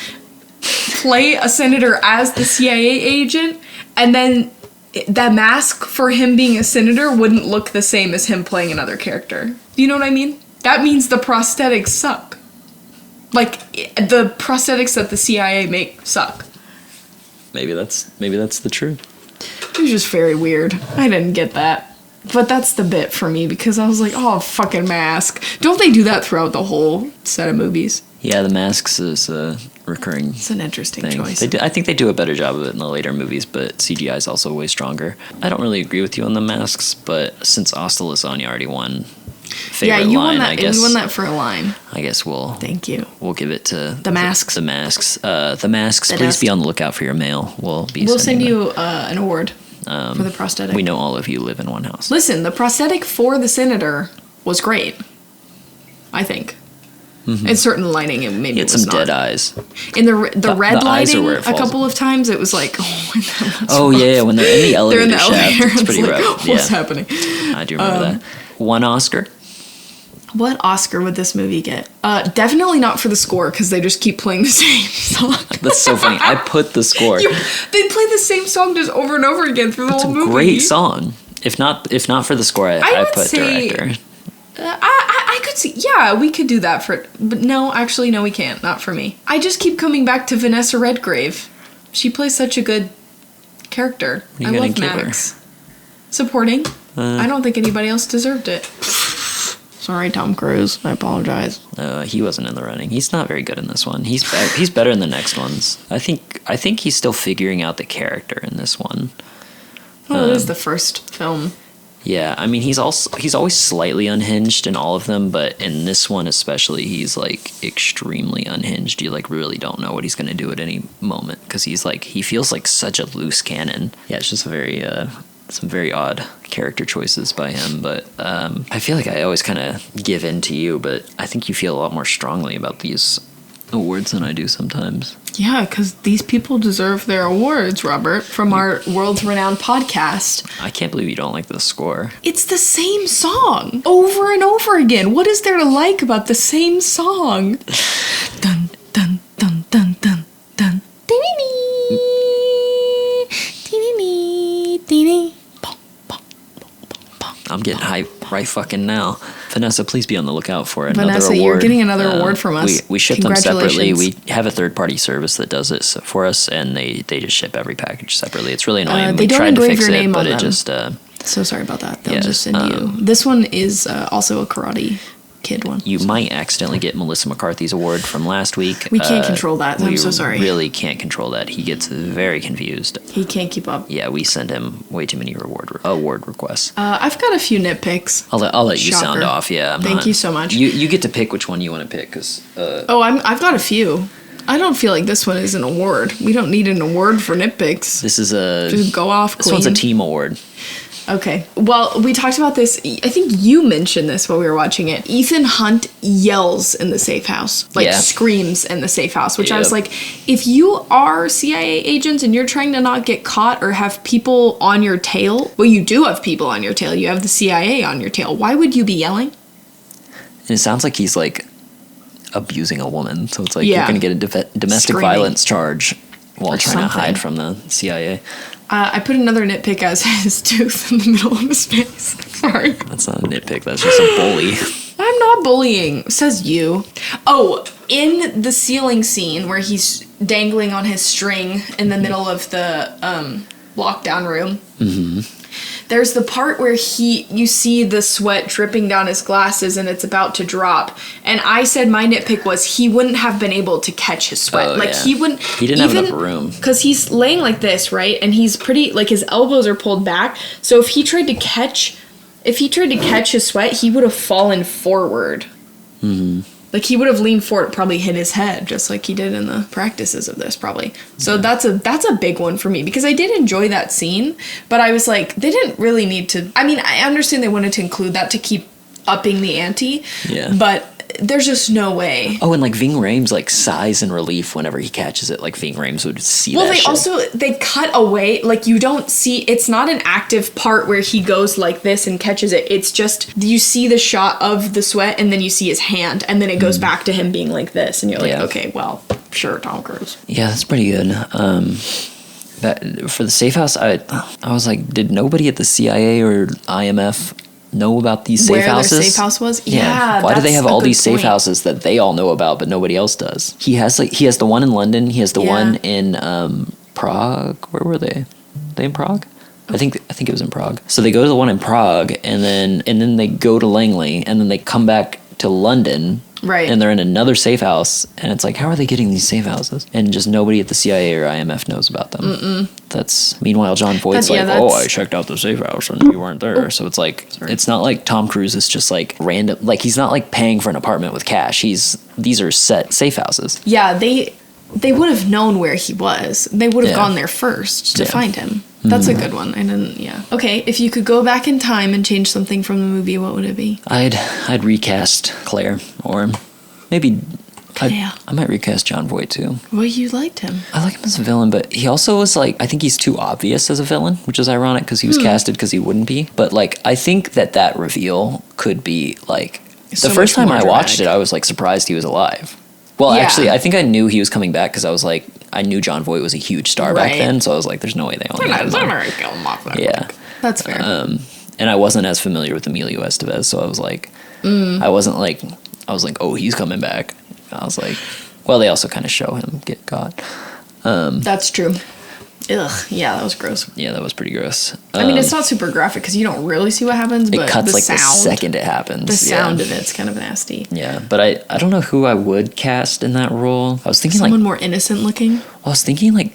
play a senator as the CIA agent, and then that mask for him being a senator wouldn't look the same as him playing another character. You know what I mean? That means the prosthetics suck. Like, the prosthetics that the CIA make suck. Maybe that's the truth. It was just very weird. I didn't get that. But that's the bit for me, because I was like, oh, fucking mask. Don't they do that throughout the whole set of movies? Yeah, the masks is a recurring It's an interesting thing. choice. I think they do a better job of it in the later movies, but CGI is also way stronger. I don't really agree with you on the masks, but since Hasta Lasagna already won favorite you line, won that. I guess You won that for a line. I guess Thank you. we'll give it to The masks. The masks. The masks. The Please masks. be on the lookout for your mail. We'll sending send them. you an award for the prosthetic. We know all of you live in one house. Listen, the prosthetic for the senator was great. I think. In certain lighting, it maybe He it had was some not. dead eyes. In the red the eyes are lighting, where it a falls. couple of times, it was like, oh, that's Oh rough. yeah, when they're in the They're elevator in the shaft, elevator. it's pretty like, rough. What's Yeah, happening? I do remember that. One Oscar. What Oscar would this movie get? Definitely not for the score, because they just keep playing the same song. That's so funny. I put the score. They play the same song just over and over again through the It's a whole movie. great song. If not for the score, I would put say- director. I could see, yeah, we could do that for, but no, actually, no, we can't. Not for me. I just keep coming back to Vanessa Redgrave. She plays such a good character. You I gonna love give her? Max. Supporting. I don't think anybody else deserved it. Sorry, Tom Cruise. I apologize. He wasn't in the running. He's not very good in this one. He's better in the next ones. I think he's still figuring out the character in this one. Well, it is the first film. Yeah, I mean he's always slightly unhinged in all of them, but in this one especially, he's like extremely unhinged. You like really don't know what he's gonna do at any moment because he feels like such a loose cannon. Yeah, it's just some very odd character choices by him, but I feel like I always kind of give in to you, but I think you feel a lot more strongly about these awards than I do sometimes. Yeah, because these people deserve their awards, Robert, from our world-renowned podcast. I can't believe you don't like the score. It's the same song over and over again. What is there to like about the same song? Dun, dun, dun, dun, dun, dun. Dee-dee-dee. Dee-dee-dee. Dee-dee. Bum, bum, bum, bum, bum. I'm getting hype right fucking now. Vanessa, please be on the lookout for another Vanessa, award. you're getting another award from us. We ship them separately. We Congratulations. have a third-party service that does this for us, and they just ship every package separately. It's really annoying. They We don't tried to engrave fix your it, name but on it them. just So sorry about that. They'll Yeah, just send you. This one is also a Karate Kid one. you might accidentally get Melissa McCarthy's award from last week. We can't control that. I'm so sorry. We really can't control that. He gets very confused. He can't keep up. Yeah, we send him way too many award requests. I've got a few nitpicks. I'll let you sound Shocker. off. Yeah, Thank you so much. You get to pick which one you want to pick because I've got a few. I don't feel like this one is an award. We don't need an award for nitpicks. this is a Just go off, this one's a queen. team award. Okay. Well, we talked about this. I think you mentioned this while we were watching it. Ethan Hunt yells in the safe house, like Yeah. screams in the safe house, which I was Yep. like, if you are CIA agents and you're trying to not get caught or have people on your tail, well, you do have people on your tail. You have the CIA on your tail. Why would you be yelling? And it sounds like he's like abusing a woman, so it's like Yeah. you're gonna get a domestic Screaming. violence charge while Or trying to something. hide from the CIA. I put another nitpick as his tooth in the middle of his face. Sorry. That's not a nitpick. That's just a bully. I'm not bullying, says you. Oh, in the ceiling scene where he's dangling on his string in the middle of the lockdown room. There's the part where you see the sweat dripping down his glasses and it's about to drop. And I said my nitpick was he wouldn't have been able to catch his sweat. Oh, like yeah. he wouldn't. He didn't have enough room. Because he's laying like this, right? And he's pretty, like his elbows are pulled back. So if he tried to catch his sweat, he would have fallen forward. Like he would have leaned forward, probably hit his head, just like he did in the practices of this, probably. So that's a big one for me because I did enjoy that scene, but I was like, they didn't really need to. I mean, I understand they wanted to include that to keep upping the ante, Yeah. but there's just no way. Oh, and like Ving Rhames, like sighs in relief whenever he catches it. Like Ving Rhames would see Well, that they shit. also, they cut away, like you don't see, it's not an active part where he goes like this and catches it. It's just, you see the shot of the sweat and then you see his hand and then it goes back to him being like this and you're like, Yeah. okay, well, sure, Tom Cruise. Yeah, that's pretty good. That for the safe house, I was like, did nobody at the CIA or IMF know about these safe Where houses? their safe house was? Yeah, Why do they that's have a all good these safe point. houses that they all know about but nobody else does? He has the one in London. He has the Yeah. one in Prague. Where were they? They in Prague? I think it was in Prague. So they go to the one in Prague and then they go to Langley and then they come back to London. Right. And they're in another safe house, and it's like, how are they getting these safe houses? And just nobody at the CIA or IMF knows about them. That's meanwhile, Jon Voight's I checked out the safe house and you weren't there. So it's like, it's not like Tom Cruise is just like random, like he's not like paying for an apartment with cash. These are set safe houses. Yeah, they would have known where he was. They would have Yeah. gone there first to Yeah. find him. That's a good one. I didn't, yeah. Okay, if you could go back in time and change something from the movie, what would it be? I'd recast Claire, or maybe Claire. I might recast Jon Voight too. Well, you liked him. I like him as a villain, but he also was like, I think he's too obvious as a villain, which is ironic because he was casted because he wouldn't be. But like, I think that reveal could be like, So the first much time more I watched dramatic. it, I was like surprised he was alive. Well, Yeah. actually, I think I knew he was coming back because I knew Jon Voight was a huge star back Right. then, so I was like, there's no way they only had him on. Yeah. That's fair. And I wasn't as familiar with Emilio Estevez, so I was like, I was like, oh, he's coming back. I was like, well, they also kind of show him get caught. That's true. Ugh, yeah, that was gross. Yeah, that was pretty gross. I mean, it's not super graphic because you don't really see what happens, but It cuts the like sound, the second it happens. the sound yeah. of it's kind of nasty. Yeah, but I don't know who I would cast in that role. I was thinking Someone like more innocent looking.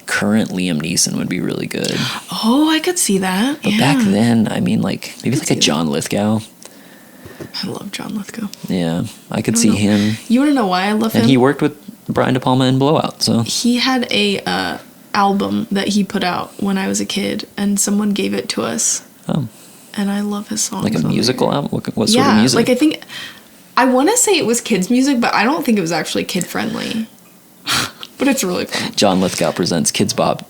current Liam Neeson would be really good. Oh, I could see that. But yeah. back then, I mean, like maybe like a John Lithgow. I love John Lithgow. Yeah, I could see him. You want to know why I love him? And he worked with Brian De Palma in Blowout, so He had a album that he put out when I was a kid, and someone gave it to us. Oh. And I love his songs. like a on musical there. album. What sort of Yeah, music? like I want to say it was kids' music, but I don't think it was actually kid friendly. But it's really fun. John Lithgow presents Kids Bop.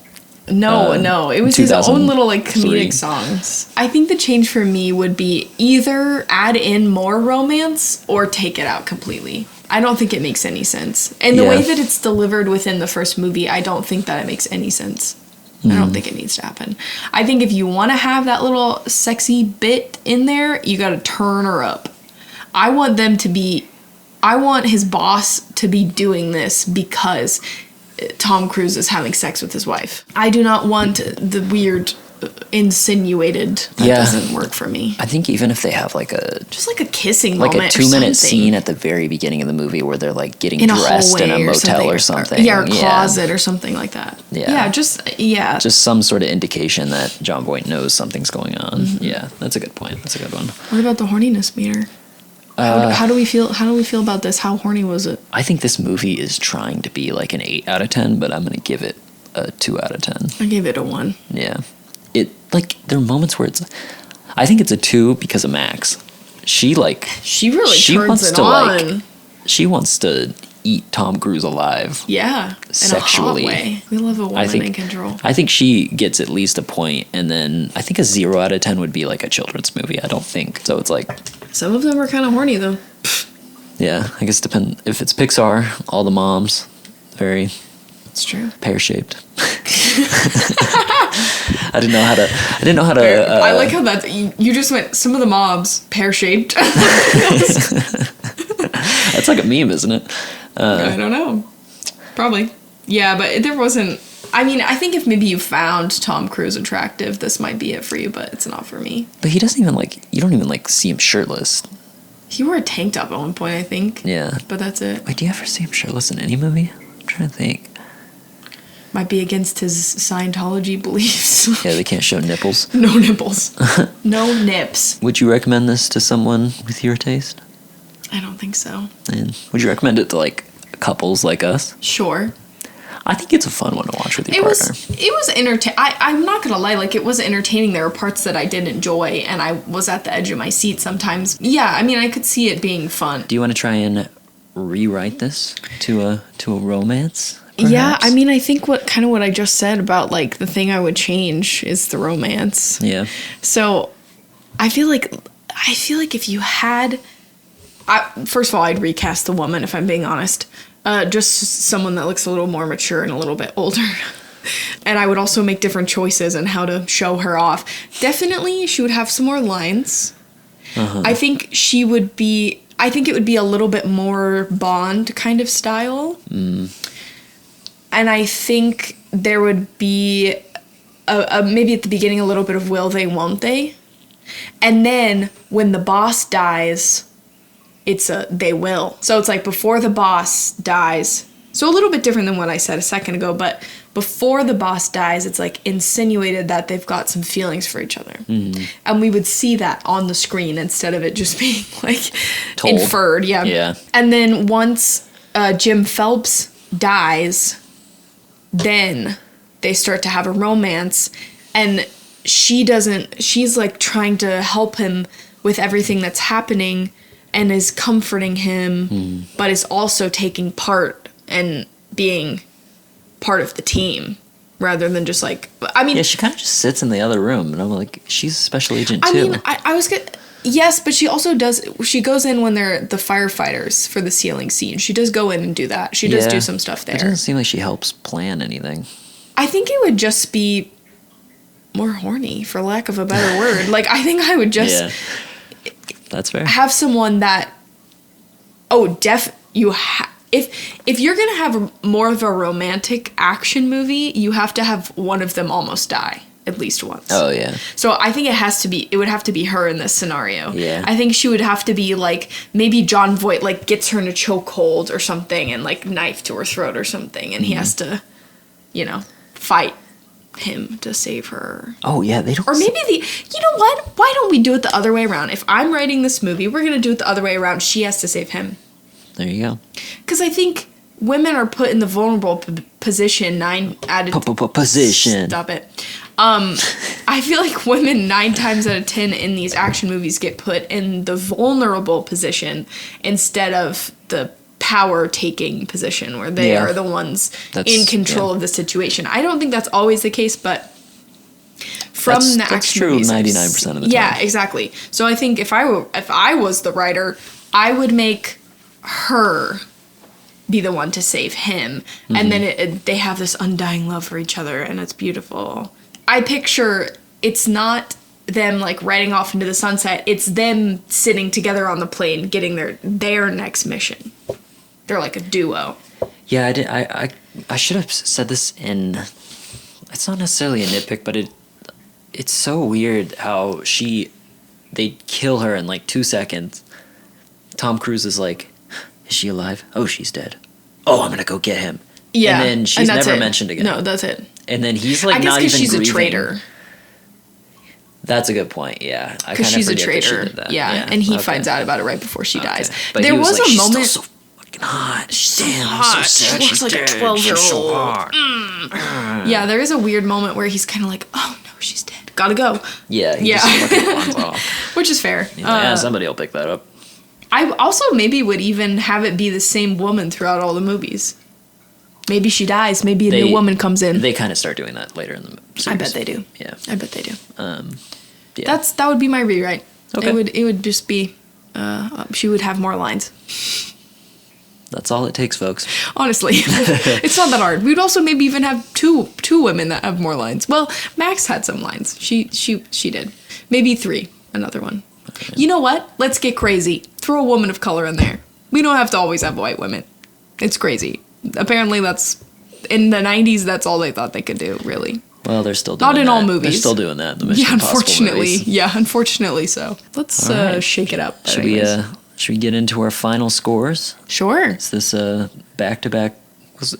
No, it was his own little like 2003. comedic songs. I think the change for me would be either add in more romance or take it out completely. I don't think it makes any sense. And the Yeah. way that it's delivered within the first movie, I don't think that it makes any sense. I don't think it needs to happen. I think if you want to have that little sexy bit in there, you got to turn her up. I want his boss to be doing this because Tom Cruise is having sex with his wife. I do not want the weird insinuated. That Yeah. doesn't work for me. I think even if they have like a Just like a kissing like moment a or 2-minute something. scene at the very beginning of the movie where they're like getting In a dressed in a hallway motel or something. or closet or something like that. Yeah. Yeah. Just some sort of indication that Jon Voight knows something's going on. Mm-hmm. Yeah, that's a good point. That's a good one. What about the horniness meter? How do we feel? How do we feel about this? How horny was it? I think this movie is trying to be like an 8 out of 10, but I'm going to give it a 2 out of 10. I gave it a 1. Yeah. There are moments where I think it's a 2 because of Max. She really turns wants it to on. she wants to eat Tom Cruise alive. Yeah, Sexually. in a hot way. We love a woman in control. I think she gets at least a point, and then I think a 0 out of 10 would be like a children's movie. I don't think so. It's like, Some of them are kind of horny though. yeah, I guess depend if it's Pixar. All the moms, very It's true. pear shaped. I didn't know how to. I like how that you just went. Some of the mobs pear shaped. That's like a meme, isn't it? I don't know. Probably. Yeah, but there wasn't. I mean, I think if maybe you found Tom Cruise attractive, this might be it for you, but it's not for me. But he doesn't even you don't even see him shirtless. He wore a tank top at one point, I think. Yeah. But that's it. Wait, do you ever see him shirtless in any movie? I'm trying to think. Might be against his Scientology beliefs. Yeah, they can't show nipples. No nipples. No nips. Would you recommend this to someone with your taste? I don't think so. And would you recommend it to couples like us? Sure. I think it's a fun one to watch with your It partner. was entertaining. I'm not gonna lie, like it was entertaining. There were parts that I did enjoy, and I was at the edge of my seat sometimes. Yeah, I mean, I could see it being fun. Do you want to try and rewrite this to a romance? Yeah, perhaps? I mean, I think what I just said about like the thing I would change is the romance. Yeah. So, I feel like if you had, first of all, I'd recast the woman if I'm being honest. Just someone that looks a little more mature and a little bit older. And I would also make different choices on how to show her off. Definitely, she would have some more lines. I think it would be a little bit more Bond kind of style. And I think there would be maybe at the beginning a little bit of will they, won't they? And then when the boss dies, it's a they will. So it's like before the boss dies. So a little bit different than what I said a second ago, but before the boss dies, it's like insinuated that they've got some feelings for each other. And we would see that on the screen instead of it just being like Told. inferred. Yeah. Yeah. And then once Jim Phelps dies, then they start to have a romance, and she's like trying to help him with everything that's happening and is comforting him, but is also taking part and being part of the team rather than just like, I mean, Yeah, she kind of just sits in the other room, and I'm like, she's a special agent I too. mean, I was good. Yes, but she also she goes in when they're the firefighters for the ceiling scene. She does go in and do that. She does Yeah. do some stuff It there. doesn't seem like she helps plan anything. I think it would just be more horny, for lack of a better word. Like, I think I would just Yeah, that's fair. have someone that, if you're gonna have more of a romantic action movie, you have to have one of them almost die at least once. Oh yeah, So I think it would have to be her in this scenario. Yeah. I think she would have to be like, maybe Jon Voight like gets her in a chokehold or something and like knife to her throat or something, and he has to, fight him to save her. oh yeah. They don't. Or maybe you know what? Why don't we do it the other way around? If I'm writing this movie, we're gonna do it the other way around. She has to save him. There you go. Because I think women are put in the vulnerable position 9 out of Position. Stop it. I feel like women 9 times out of 10 in these action movies get put in the vulnerable position instead of the power-taking position where they Yeah. are the ones That's- in control yeah. of the situation. I don't think that's always the case, but from the That's action true movies, 99% of the yeah, time. exactly. So I think if I was the writer, I would make her be the one to save him, and then they have this undying love for each other, and it's beautiful. I picture it's not them like riding off into the sunset, it's them sitting together on the plane getting their next mission. They're like a duo. Yeah, I did. I should have said this in. It's not necessarily a nitpick, but it's so weird how they kill her in like 2 seconds. Tom Cruise is like, is she alive? Oh, she's dead. Oh, I'm gonna go get him. Yeah, And then she's that's never it. mentioned again. No, that's it. And then he's like I guess not even because she's grieving. a traitor. That's a good point. Yeah, I Because kind of she's a forget that she traitor. did that. Yeah, and he okay. finds out about it right before she dies. Okay. But there he was like, a she's moment. still so fucking hot. hot. Damn, I'm so sad She she's looks like a dead. 12-year-old. She's so hot. Yeah, there is a weird moment where he's kind of like, "Oh no, she's dead. Gotta go," Yeah, he Yeah. just fucking runs off. which is fair. He's like, yeah, somebody will pick that up. I also maybe would even have it be the same woman throughout all the movies. Maybe she dies. Maybe a new woman comes in. They kind of start doing that later in the series. I bet they do. Yeah. I bet they do. Yeah. That would be my rewrite. Okay. It would just be she would have more lines. That's all it takes, folks. Honestly, it's not that hard. We'd also maybe even have two women that have more lines. Well, Max had some lines. She did. Maybe 3. Another one. Okay. You know what? Let's get crazy. Throw a woman of color in there. We don't have to always have white women. It's crazy. Apparently, that's in the 90s. That's all they thought they could do. Really. Well, they're still doing Not in that. all movies. They're still doing that in the Mission Yeah, Impossible unfortunately. movies. Yeah, unfortunately so. Let's All right. shake it up. But Should anyways. we get into our final scores? Sure. Is this back-to-back?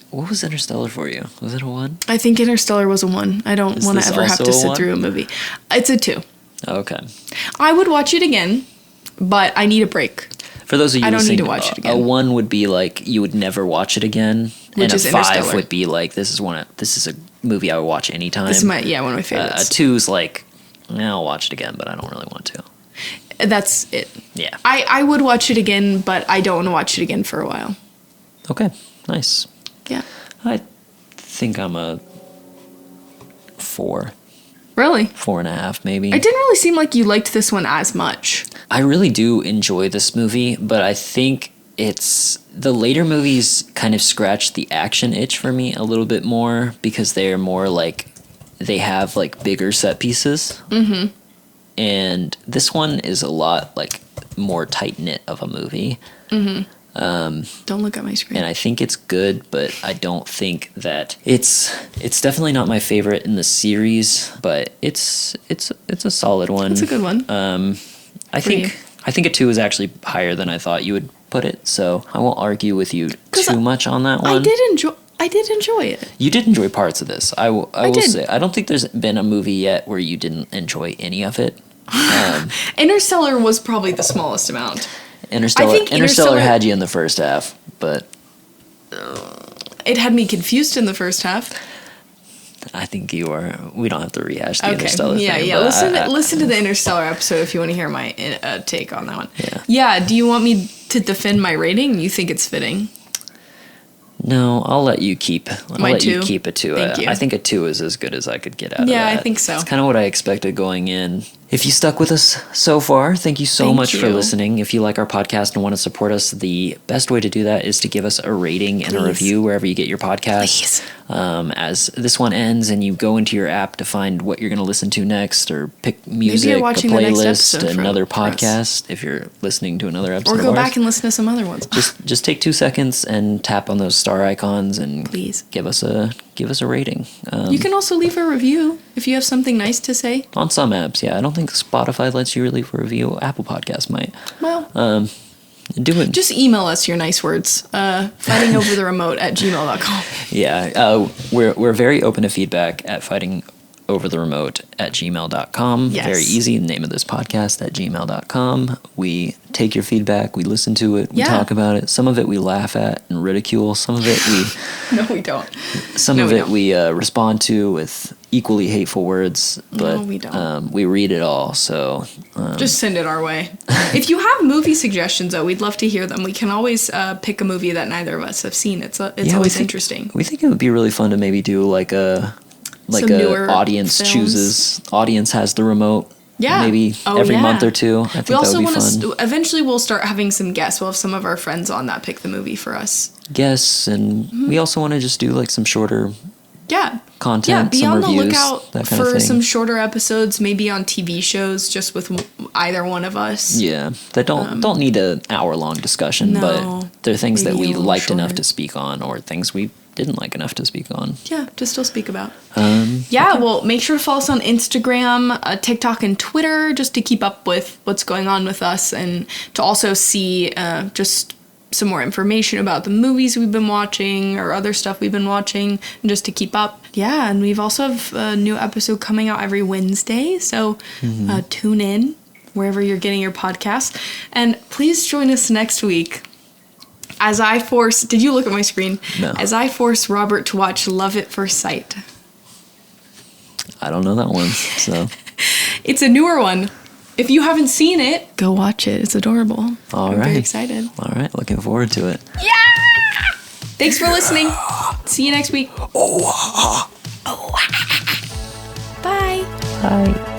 What was Interstellar for you? Was it a 1? I think Interstellar was a 1. I don't Is want to this ever have also to a sit 1? through a movie. It's a 2. Okay. I would watch it again, but I need a break. For those of you I don't need listening, to watch it again. A 1 would be like you would never watch it again. Which is a 5 Interstellar. would be like this is a movie I would watch anytime. This is one of my A favorites. 2's like, I'll watch it again, but I don't really want to. That's it. Yeah. I would watch it again, but I don't want to watch it again for a while. Okay, nice. Yeah. I think I'm a 4, Really? 4.5 maybe. It didn't really seem like you liked this one as much. I really do enjoy this movie, but I think it's the later movies kind of scratch the action itch for me a little bit more because they're more like they have like bigger set pieces. Mm-hmm. And this one is a lot like more tight knit of a movie. Mm-hmm. Don't look at my screen. And I think it's good, but I don't think that it's definitely not my favorite in the series, but it's a solid one. It's a good one. I think a 2 is actually higher than I thought you would put it, so I won't argue with you too much on that one. I did enjoy it. You did enjoy parts of this. I will did. say I don't think there's been a movie yet where you didn't enjoy any of it. Interstellar was probably the smallest amount. Interstellar had you in the first half, but It had me confused in the first half. I think you are. We don't have to rehash the Interstellar Yeah, thing. yeah. but Listen to the Interstellar episode if you want to hear my take on that one. Yeah. Yeah. Do you want me to defend my rating? You think it's fitting? No, I'll let you keep. My You 2? keep a 2. Thank you. I think a 2 is as good as I could get out of that. Yeah, I think so. It's kind of what I expected going in. If you stuck with us so far, thank you so Thank much for you. listening. If you like our podcast and want to support us, the best way to do that is to give us a rating and a Please. review wherever you get your podcasts. Please. As this one ends and you go into your app to find what you're going to listen to next or pick music, a watching the next playlist, episode another for us. podcast, if you're listening to another episode Or of go ours. back and listen to some other ones. Just take 2 seconds and tap on those star icons and Please. give us a rating. You can also leave a review if you have something nice to say. On some apps, yeah. I don't think Spotify lets you leave a review. Apple Podcasts might. Well, Do it. just email us your nice words. Fightingovertheremote@gmail.com. Yeah. We're very open to feedback at fightingovertheremote@gmail.com. Yes. Very easy. The name of this podcast at gmail.com. We take your feedback. We listen to it. We Yeah. talk about it. Some of it we laugh at and ridicule. Some of it we No, we don't. Some No, of we it don't. we respond to with equally hateful words, but we don't. we read it all. So Just send it our way. If you have movie suggestions, though, we'd love to hear them. We can always pick a movie that neither of us have seen. It's yeah, we always think- interesting. We think it would be really fun to maybe do like a Some newer audience films. chooses. Audience has the remote. Yeah. Maybe Oh, every yeah. month or two. I think We that also would be want fun. to. Eventually, we'll start having some guests. We'll have some of our friends on that pick the movie for us. Guests, and Mm-hmm. we also want to just do like some shorter Yeah. content. Yeah, be some on the reviews, lookout that kind of for thing. some shorter episodes, maybe on TV shows, just with either one of us. Yeah, that don't need an hour-long discussion, No, but they're things that maybe a we little liked enough shorter. to speak on, or things we didn't like enough to speak on. Yeah, to still speak about. Yeah, well, make sure to follow us on Instagram, TikTok, and Twitter just to keep up with what's going on with us and to also see just some more information about the movies we've been watching or other stuff we've been watching and just to keep up. Yeah, and we've also have a new episode coming out every Wednesday, so tune in wherever you're getting your podcasts. And please join us next week as I force... Did you look at my screen? No. As I force Robert to watch Love at First Sight. I don't know that one, so It's a newer one. If you haven't seen it, go watch it. It's adorable. all I'm right. very excited. All right, looking forward to it. Thanks for listening. See you next week. Bye. Bye.